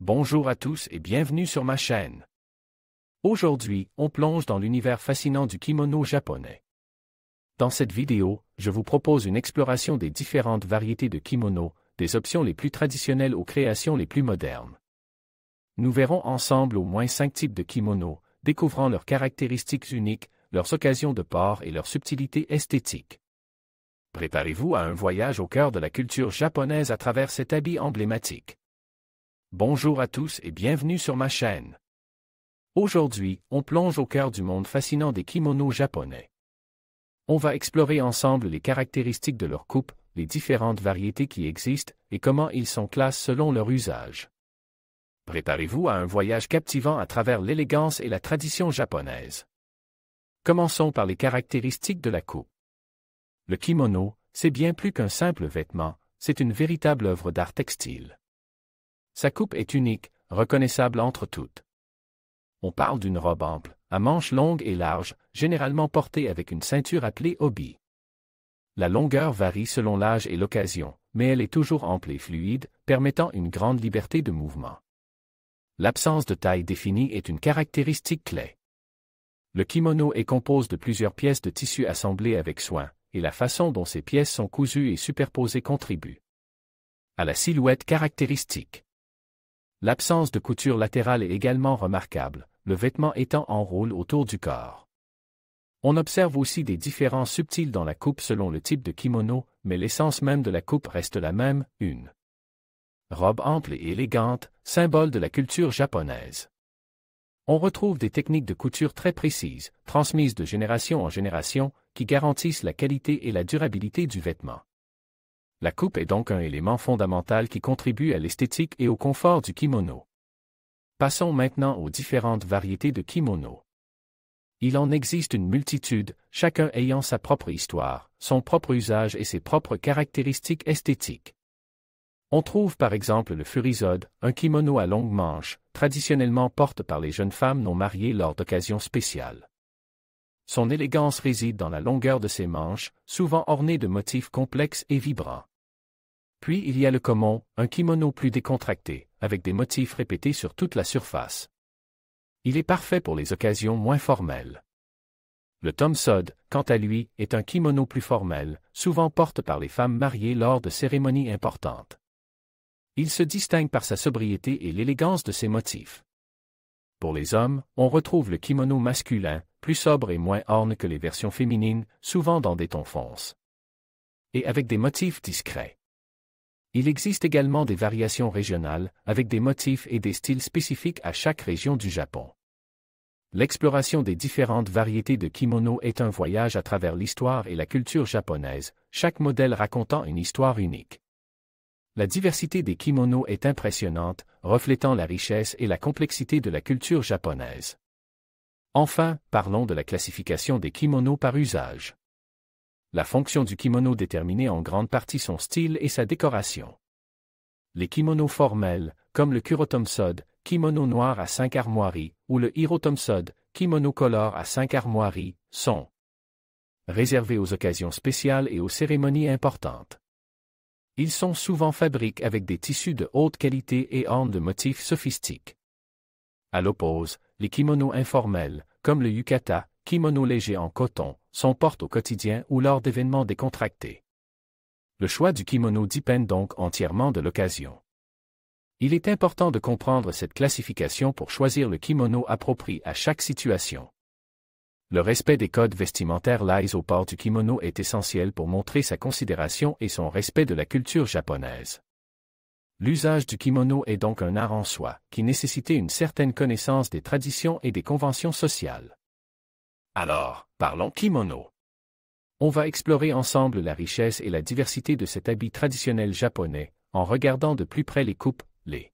Bonjour à tous et bienvenue sur ma chaîne. Aujourd'hui, on plonge dans l'univers fascinant du kimono japonais. Dans cette vidéo, je vous propose une exploration des différentes variétés de kimono, des options les plus traditionnelles aux créations les plus modernes. Nous verrons ensemble au moins 5 types de kimono, découvrant leurs caractéristiques uniques, leurs occasions de port et leur subtilité esthétique. Préparez-vous à un voyage au cœur de la culture japonaise à travers cet habit emblématique. Bonjour à tous et bienvenue sur ma chaîne. Aujourd'hui, on plonge au cœur du monde fascinant des kimonos japonais. On va explorer ensemble les caractéristiques de leur coupe, les différentes variétés qui existent et comment ils sont classés selon leur usage. Préparez-vous à un voyage captivant à travers l'élégance et la tradition japonaise. Commençons par les caractéristiques de la coupe. Le kimono, c'est bien plus qu'un simple vêtement, c'est une véritable œuvre d'art textile. Sa coupe est unique, reconnaissable entre toutes. On parle d'une robe ample, à manches longues et larges, généralement portée avec une ceinture appelée obi. La longueur varie selon l'âge et l'occasion, mais elle est toujours ample et fluide, permettant une grande liberté de mouvement. L'absence de taille définie est une caractéristique clé. Le kimono est composé de plusieurs pièces de tissu assemblées avec soin, et la façon dont ces pièces sont cousues et superposées contribue à la silhouette caractéristique. L'absence de couture latérale est également remarquable, le vêtement étant en rôle autour du corps. On observe aussi des différences subtiles dans la coupe selon le type de kimono, mais l'essence même de la coupe reste la même, une robe ample et élégante, symbole de la culture japonaise. On retrouve des techniques de couture très précises, transmises de génération en génération, qui garantissent la qualité et la durabilité du vêtement. La coupe est donc un élément fondamental qui contribue à l'esthétique et au confort du kimono. Passons maintenant aux différentes variétés de kimono. Il en existe une multitude, chacun ayant sa propre histoire, son propre usage et ses propres caractéristiques esthétiques. On trouve par exemple le furisode, un kimono à longues manches, traditionnellement porté par les jeunes femmes non mariées lors d'occasions spéciales. Son élégance réside dans la longueur de ses manches, souvent ornées de motifs complexes et vibrants. Puis il y a le komon, un kimono plus décontracté, avec des motifs répétés sur toute la surface. Il est parfait pour les occasions moins formelles. Le tomsod, quant à lui, est un kimono plus formel, souvent porté par les femmes mariées lors de cérémonies importantes. Il se distingue par sa sobriété et l'élégance de ses motifs. Pour les hommes, on retrouve le kimono masculin, plus sobre et moins orne que les versions féminines, souvent dans des tons foncés. Et avec des motifs discrets. Il existe également des variations régionales, avec des motifs et des styles spécifiques à chaque région du Japon. L'exploration des différentes variétés de kimono est un voyage à travers l'histoire et la culture japonaise, chaque modèle racontant une histoire unique. La diversité des kimonos est impressionnante, reflétant la richesse et la complexité de la culture japonaise. Enfin, parlons de la classification des kimonos par usage. La fonction du kimono déterminait en grande partie son style et sa décoration. Les kimonos formels, comme le kurotomsod, kimono noir à 5 armoiries, ou le hirotomsod, kimono color à 5 armoiries, sont réservés aux occasions spéciales et aux cérémonies importantes. Ils sont souvent fabriqués avec des tissus de haute qualité et ornés de motifs sophistiques. À l'oppose, les kimonos informels, comme le yukata, kimono léger en coton, sont portés au quotidien ou lors d'événements décontractés. Le choix du kimono dépend donc entièrement de l'occasion. Il est important de comprendre cette classification pour choisir le kimono approprié à chaque situation. Le respect des codes vestimentaires liés au port du kimono est essentiel pour montrer sa considération et son respect de la culture japonaise. L'usage du kimono est donc un art en soi, qui nécessitait une certaine connaissance des traditions et des conventions sociales. Alors, parlons kimono. On va explorer ensemble la richesse et la diversité de cet habit traditionnel japonais, en regardant de plus près les coupes, les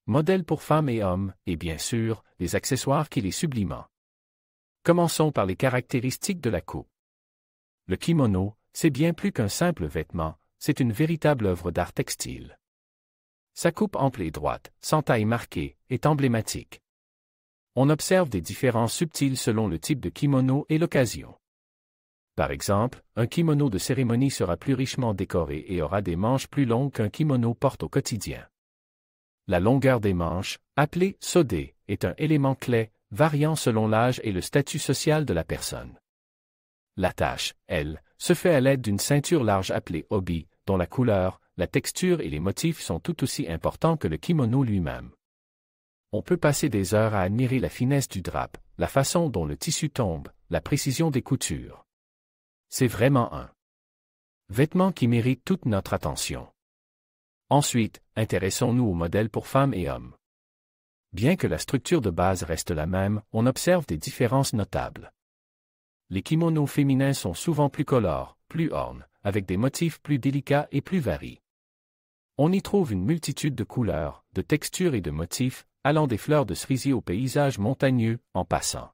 modèles pour femmes et hommes, et bien sûr, les accessoires qui les subliment. Commençons par les caractéristiques de la coupe. Le kimono, c'est bien plus qu'un simple vêtement, c'est une véritable œuvre d'art textile. Sa coupe ample et droite, sans taille marquée, est emblématique. On observe des différences subtiles selon le type de kimono et l'occasion. Par exemple, un kimono de cérémonie sera plus richement décoré et aura des manches plus longues qu'un kimono porte au quotidien. La longueur des manches, appelée sodé, est un élément clé, variant selon l'âge et le statut social de la personne. L'attache, elle, se fait à l'aide d'une ceinture large appelée obi, dont la couleur, la texture et les motifs sont tout aussi importants que le kimono lui-même. On peut passer des heures à admirer la finesse du drap, la façon dont le tissu tombe, la précision des coutures. C'est vraiment un vêtement qui mérite toute notre attention. Ensuite, intéressons-nous aux modèles pour femmes et hommes. Bien que la structure de base reste la même, on observe des différences notables. Les kimonos féminins sont souvent plus colores, plus ornes, avec des motifs plus délicats et plus variés. On y trouve une multitude de couleurs, de textures et de motifs, allant des fleurs de cerisier aux paysages montagneux, en passant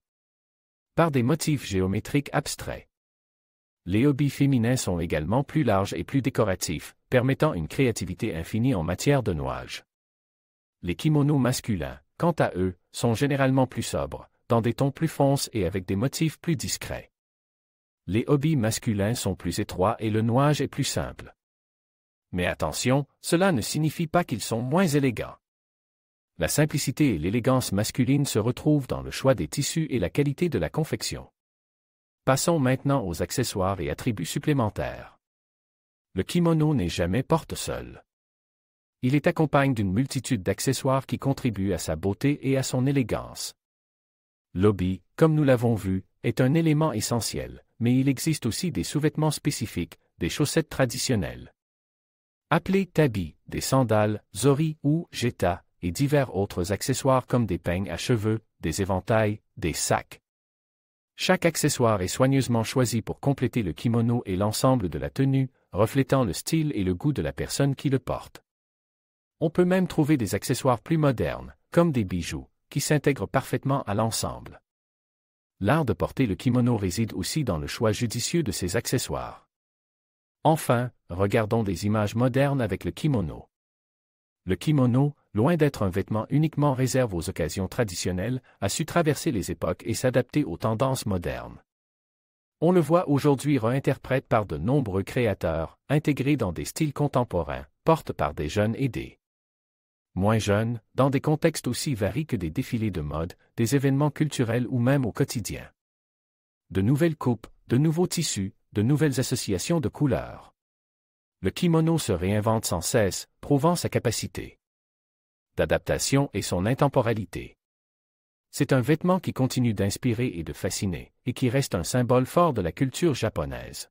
par des motifs géométriques abstraits. Les hobbies féminins sont également plus larges et plus décoratifs, permettant une créativité infinie en matière de nouage. Les kimonos masculins, quant à eux, sont généralement plus sobres, dans des tons plus foncés et avec des motifs plus discrets. Les hobbies masculins sont plus étroits et le nouage est plus simple. Mais attention, cela ne signifie pas qu'ils sont moins élégants. La simplicité et l'élégance masculine se retrouvent dans le choix des tissus et la qualité de la confection. Passons maintenant aux accessoires et attributs supplémentaires. Le kimono n'est jamais porte seul. Il est accompagné d'une multitude d'accessoires qui contribuent à sa beauté et à son élégance. L'obi, comme nous l'avons vu, est un élément essentiel, mais il existe aussi des sous-vêtements spécifiques, des chaussettes traditionnelles, appelées tabi, des sandales, zori ou geta, et divers autres accessoires comme des peignes à cheveux, des éventails, des sacs. Chaque accessoire est soigneusement choisi pour compléter le kimono et l'ensemble de la tenue, reflétant le style et le goût de la personne qui le porte. On peut même trouver des accessoires plus modernes, comme des bijoux, qui s'intègrent parfaitement à l'ensemble. L'art de porter le kimono réside aussi dans le choix judicieux de ses accessoires. Enfin, regardons des images modernes avec le kimono. Le kimono, loin d'être un vêtement uniquement réservé aux occasions traditionnelles, a su traverser les époques et s'adapter aux tendances modernes. On le voit aujourd'hui réinterprété par de nombreux créateurs, intégré dans des styles contemporains, porté par des jeunes et des moins jeunes, dans des contextes aussi variés que des défilés de mode, des événements culturels ou même au quotidien. De nouvelles coupes, de nouveaux tissus, de nouvelles associations de couleurs. Le kimono se réinvente sans cesse, prouvant sa capacité d'adaptation et son intemporalité. C'est un vêtement qui continue d'inspirer et de fasciner, et qui reste un symbole fort de la culture japonaise.